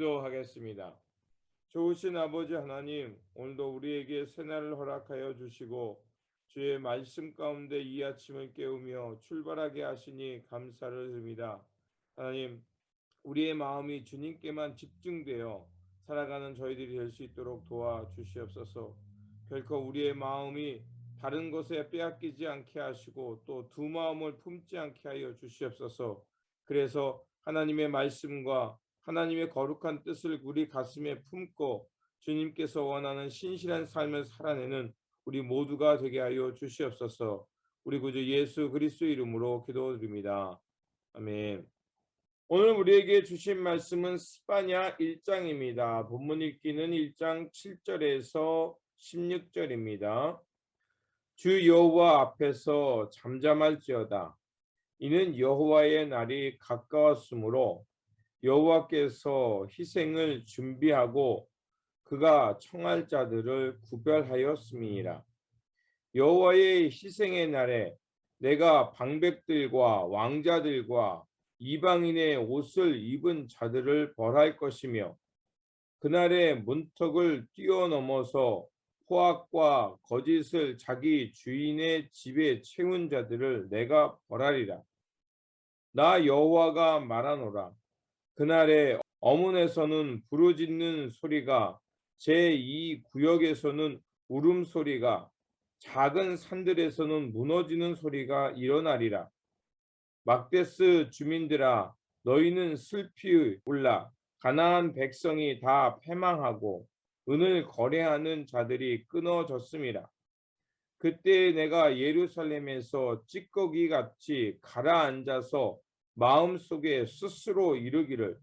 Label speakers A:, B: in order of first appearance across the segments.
A: 기도하겠습니다. 좋으신 아버지 하나님, 오늘도 우리에게 새날을 허락하여 주시고 주의 말씀 가운데 이 아침을 깨우며 출발하게 하시니 감사를 드립니다. 하나님, 우리의 마음이 주님께만 집중되어 살아가는 저희들이 될 수 있도록 도와주시옵소서. 결코 우리의 마음이 다른 것에 빼앗기지 않게 하시고 또 두 마음을 품지 않게 하여 주시옵소서. 그래서 하나님의 말씀과 하나님의 거룩한 뜻을 우리 가슴에 품고 주님께서 원하는 신실한 삶을 살아내는 우리 모두가 되게 하여 주시옵소서. 우리 구주 예수 그리스도 이름으로 기도드립니다. 아멘. 오늘 우리에게 주신 말씀은 스바냐 1장입니다. 본문 읽기는 1장 7절에서 16절입니다. 주 여호와 앞에서 잠잠할지어다. 이는 여호와의 날이 가까웠으므로 여호와께서 희생을 준비하고 그가 청할 자들을 구별하였음이니라. 여호와의 희생의 날에 내가 방백들과 왕자들과 이방인의 옷을 입은 자들을 벌할 것이며 그날에 문턱을 뛰어넘어서 포악과 거짓을 자기 주인의 집에 채운 자들을 내가 벌하리라. 나 여호와가 말하노라. 그날에 어문에서는 부르짖는 소리가 제2구역에서는 울음소리가 작은 산들에서는 무너지는 소리가 일어나리라. 막데스 주민들아 너희는 슬피 울라. 가나안 백성이 다 패망하고 은을 거래하는 자들이 끊어졌음이라. 그때 내가 예루살렘에서 찌꺼기 같이 가라앉아서 마음속에 스스로 이르기를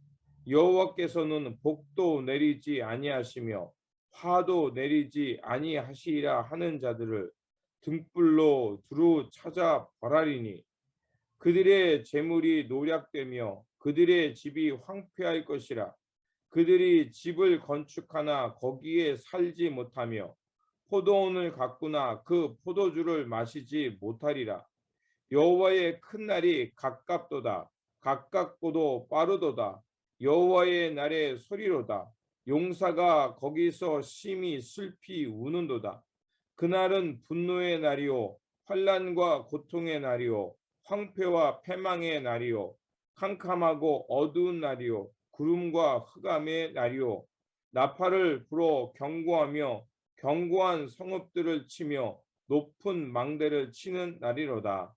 A: 여호와께서는 복도 내리지 아니하시며 화도 내리지 아니하시리라 하는 자들을 등불로 두루 찾아 벌하리니 그들의 재물이 노략되며 그들의 집이 황폐할 것이라. 그들이 집을 건축하나 거기에 살지 못하며 포도원을 가꾸나 그 포도주를 마시지 못하리라. 여호와의 큰 날이 가깝도다. 가깝고도 빠르도다. 여호와의 날의 소리로다. 용사가 거기서 심히 슬피 우는도다. 그날은 분노의 날이요 환난과 고통의 날이요 황폐와 패망의 날이요 캄캄하고 어두운 날이요 구름과 흑암의 날이요 나팔을 불어 경고하며 견고한 성읍들을 치며 높은 망대를 치는 날이로다.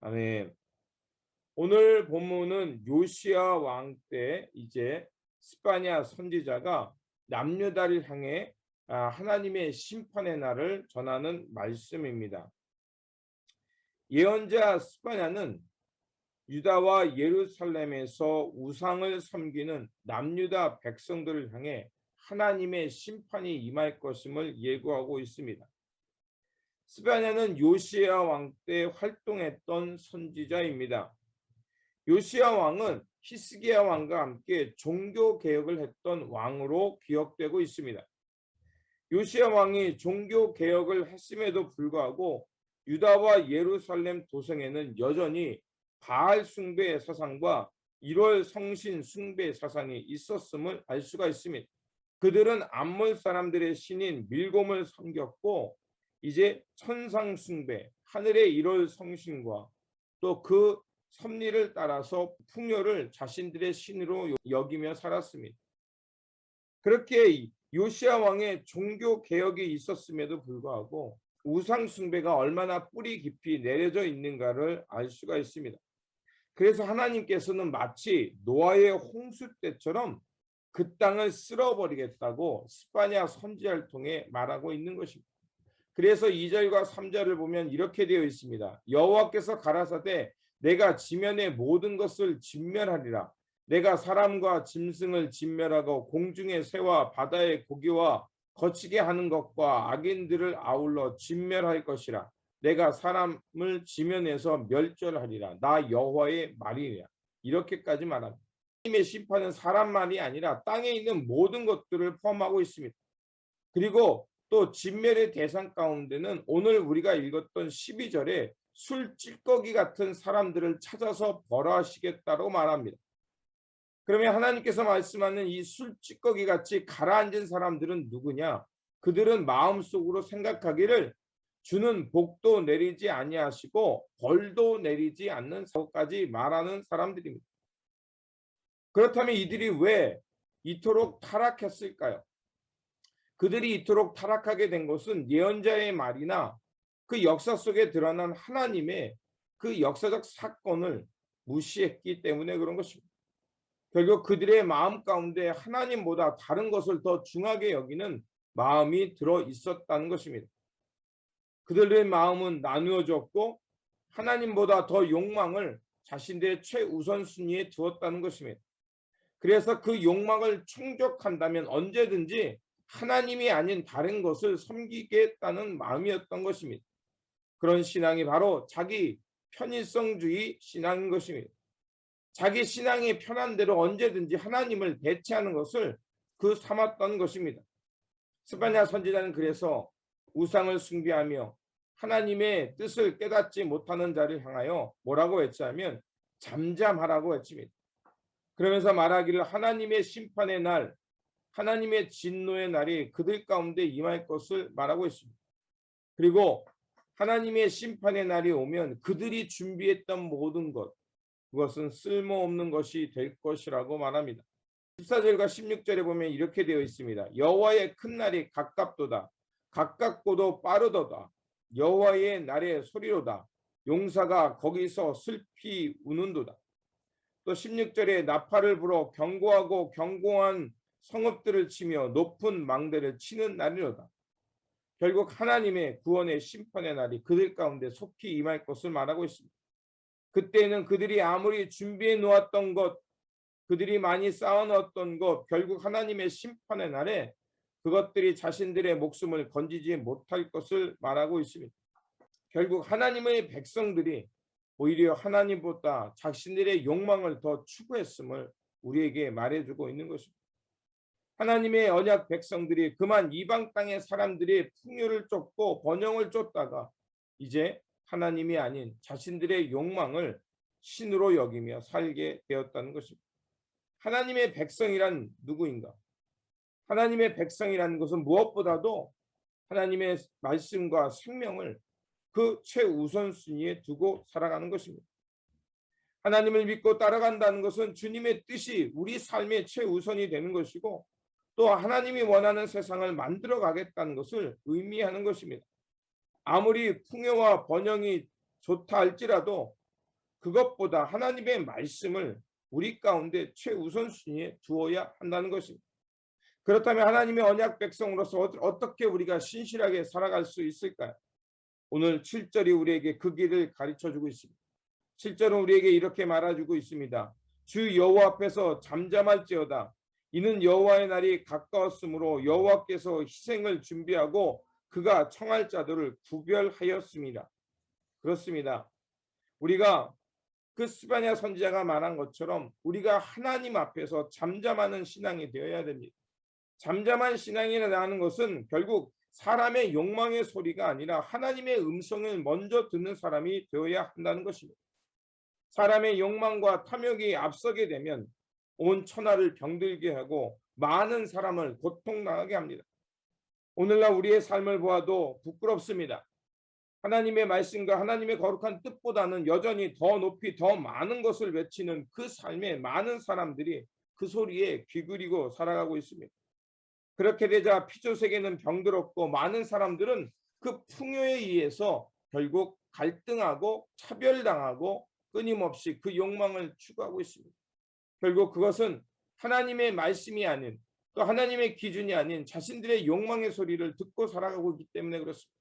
A: 아멘. 오늘 본문은 요시야 왕 때 이제 스바냐 선지자가 남유다를 향해 하나님의 심판의 날을 전하는 말씀입니다. 예언자 스바냐는 유다와 예루살렘에서 우상을 섬기는 남유다 백성들을 향해 하나님의 심판이 임할 것임을 예고하고 있습니다. 스바냐는 요시야 왕 때 활동했던 선지자입니다. 요시야 왕은 히스기야 왕과 함께 종교 개혁을 했던 왕으로 기억되고 있습니다. 요시야 왕이 종교 개혁을 했음에도 불구하고 유다와 예루살렘 도성에는 여전히 바알 숭배 사상과 1월 성신 숭배 사상이 있었음을 알 수가 있습니다. 그들은 암몬 사람들의 신인 밀곰을 섬겼고 이제 천상 숭배, 하늘의 1월 성신과 또 그 섭리를 따라서 풍요를 자신들의 신으로 여기며 살았습니다. 그렇게 요시야 왕의 종교 개혁이 있었음에도 불구하고 우상 숭배가 얼마나 뿌리 깊이 내려져 있는가를 알 수가 있습니다. 그래서 하나님께서는 마치 노아의 홍수 때처럼 그 땅을 쓸어버리겠다고 스바냐 선지자를 통해 말하고 있는 것입니다. 그래서 2절과 3절을 보면 이렇게 되어 있습니다. 여호와께서 가라사대 내가 지면의 모든 것을 진멸하리라. 내가 사람과 짐승을 진멸하고 공중의 새와 바다의 고기와 거치게 하는 것과 악인들을 아울러 진멸할 것이라. 내가 사람을 지면에서 멸절하리라. 나 여호와의 말이니라. 이렇게까지 말합니다. 하나님의 심판은 사람만이 아니라 땅에 있는 모든 것들을 포함하고 있습니다. 그리고 또 진멸의 대상 가운데는 오늘 우리가 읽었던 12절에 술 찌꺼기 같은 사람들을 찾아서 벌하시겠다고 말합니다. 그러면 하나님께서 말씀하는 이 술찌꺼기 같이 가라앉은 사람들은 누구냐? 그들은 마음속으로 생각하기를 주는 복도 내리지 아니하시고 벌도 내리지 않는 사고까지 말하는 사람들입니다. 그렇다면 이들이 왜 이토록 타락했을까요? 그들이 이토록 타락하게 된 것은 예언자의 말이나 그 역사 속에 드러난 하나님의 그 역사적 사건을 무시했기 때문에 그런 것입니다. 결국 그들의 마음 가운데 하나님보다 다른 것을 더 중하게 여기는 마음이 들어 있었다는 것입니다. 그들의 마음은 나누어졌고 하나님보다 더 욕망을 자신들의 최우선순위에 두었다는 것입니다. 그래서 그 욕망을 충족한다면 언제든지 하나님이 아닌 다른 것을 섬기겠다는 마음이었던 것입니다. 그런 신앙이 바로 자기 편의성주의 신앙인 것입니다. 자기 신앙이 편한 대로 언제든지 하나님을 대체하는 것을 그 삼았던 것입니다. 스바냐 선지자는 그래서 우상을 숭배하며 하나님의 뜻을 깨닫지 못하는 자를 향하여 뭐라고 외치냐면 잠잠하라고 외칩니다. 그러면서 말하기를 하나님의 심판의 날, 하나님의 진노의 날이 그들 가운데 임할 것을 말하고 있습니다. 그리고 하나님의 심판의 날이 오면 그들이 준비했던 모든 것, 그것은 쓸모없는 것이 될 것이라고 말합니다. 14절과 16절에 보면 이렇게 되어 있습니다. 여호와의 큰 날이 가깝도다. 가깝고도 빠르도다. 여호와의 날의 소리로다. 용사가 거기서 슬피 우는도다. 또 16절에 나팔을 불어 견고하고 견고한 성읍들을 치며 높은 망대를 치는 날이로다. 결국 하나님의 구원의 심판의 날이 그들 가운데 속히 임할 것을 말하고 있습니다. 그때는 그들이 아무리 준비해 놓았던 것, 그들이 많이 쌓아놓았던 것, 결국 하나님의 심판의 날에 그것들이 자신들의 목숨을 건지지 못할 것을 말하고 있습니다. 결국 하나님의 백성들이 오히려 하나님보다 자신들의 욕망을 더 추구했음을 우리에게 말해주고 있는 것입니다. 하나님의 언약 백성들이 그만 이방 땅의 사람들이 풍요를 쫓고 번영을 쫓다가 이제 하나님이 아닌 자신들의 욕망을 신으로 여기며 살게 되었다는 것입니다. 하나님의 백성이란 누구인가? 하나님의 백성이라는 것은 무엇보다도 하나님의 말씀과 생명을 그 최우선순위에 두고 살아가는 것입니다. 하나님을 믿고 따라간다는 것은 주님의 뜻이 우리 삶의 최우선이 되는 것이고 또 하나님이 원하는 세상을 만들어 가겠다는 것을 의미하는 것입니다. 아무리 풍요와 번영이 좋다 할지라도 그것보다 하나님의 말씀을 우리 가운데 최우선순위에 두어야 한다는 것입니다. 그렇다면 하나님의 언약 백성으로서 어떻게 우리가 신실하게 살아갈 수 있을까요? 오늘 7절이 우리에게 그 길을 가르쳐주고 있습니다. 7절은 우리에게 이렇게 말해주고 있습니다. 주 여호와 앞에서 잠잠할지어다. 이는 여호와의 날이 가까웠으므로 여호와께서 희생을 준비하고 그가 청할 자들을 구별하였습니다. 그렇습니다. 우리가 그 스바냐 선지자가 말한 것처럼 우리가 하나님 앞에서 잠잠하는 신앙이 되어야 됩니다. 잠잠한 신앙이라는 것은 결국 사람의 욕망의 소리가 아니라 하나님의 음성을 먼저 듣는 사람이 되어야 한다는 것입니다. 사람의 욕망과 탐욕이 앞서게 되면 온 천하를 병들게 하고 많은 사람을 고통당하게 합니다. 오늘날 우리의 삶을 보아도 부끄럽습니다. 하나님의 말씀과 하나님의 거룩한 뜻보다는 여전히 더 높이 더 많은 것을 외치는 그 삶에 많은 사람들이 그 소리에 귀 기울이고 살아가고 있습니다. 그렇게 되자 피조세계는 병들었고 많은 사람들은 그 풍요에 의해서 결국 갈등하고 차별당하고 끊임없이 그 욕망을 추구하고 있습니다. 결국 그것은 하나님의 말씀이 아닌 또 하나님의 기준이 아닌 자신들의 욕망의 소리를 듣고 살아가고 있기 때문에 그렇습니다.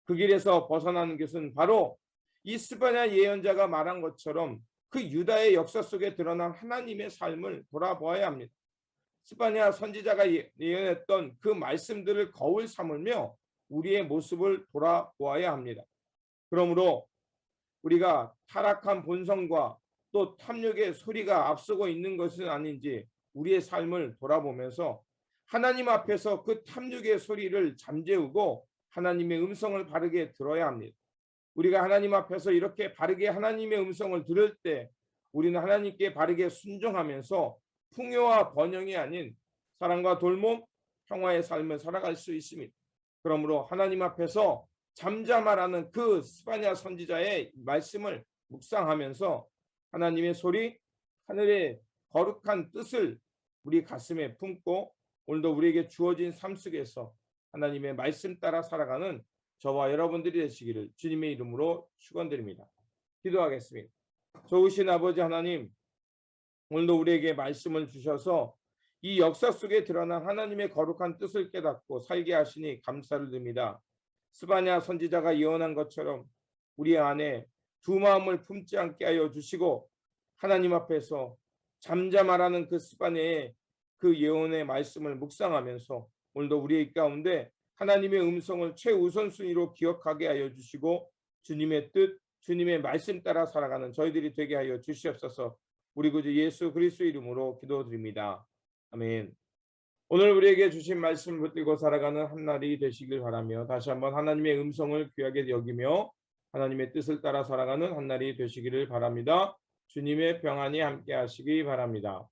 A: 그 길에서 벗어나는 것은 바로 이 스바냐 예언자가 말한 것처럼 그 유다의 역사 속에 드러난 하나님의 삶을 돌아보아야 합니다. 스바냐 선지자가 예언했던 그 말씀들을 거울 삼으며 우리의 모습을 돌아보아야 합니다. 그러므로 우리가 타락한 본성과 또 탐욕의 소리가 앞서고 있는 것은 아닌지 우리의 삶을 돌아보면서 하나님 앞에서 그 탐욕의 소리를 잠재우고 하나님의 음성을 바르게 들어야 합니다. 우리가 하나님 앞에서 이렇게 바르게 하나님의 음성을 들을 때 우리는 하나님께 바르게 순종하면서 풍요와 번영이 아닌 사랑과 돌봄, 평화의 삶을 살아갈 수 있습니다. 그러므로 하나님 앞에서 잠잠하라는 그 스바냐 선지자의 말씀을 묵상하면서 하나님의 소리, 하늘의 거룩한 뜻을 우리 가슴에 품고 오늘도 우리에게 주어진 삶 속에서 하나님의 말씀 따라 살아가는 저와 여러분들이 되시기를 주님의 이름으로 축원드립니다. 기도하겠습니다. 좋으신 아버지 하나님, 오늘도 우리에게 말씀을 주셔서 이 역사 속에 드러난 하나님의 거룩한 뜻을 깨닫고 살게 하시니 감사를 드립니다. 스바냐 선지자가 예언한 것처럼 우리 안에 두 마음을 품지 않게 하여 주시고 하나님 앞에서 잠잠하라는 그 스바냐의 그 예언의 말씀을 묵상하면서 오늘도 우리의 가운데 하나님의 음성을 최우선순위로 기억하게 하여 주시고 주님의 뜻, 주님의 말씀 따라 살아가는 저희들이 되게 하여 주시옵소서. 우리 구주 예수 그리스도 이름으로 기도드립니다. 아멘. 오늘 우리에게 주신 말씀을 붙들고 살아가는 한 날이 되시길 바라며 다시 한번 하나님의 음성을 귀하게 여기며 하나님의 뜻을 따라 살아가는 한 날이 되시기를 바랍니다. 주님의 평안이 함께 하시기 바랍니다.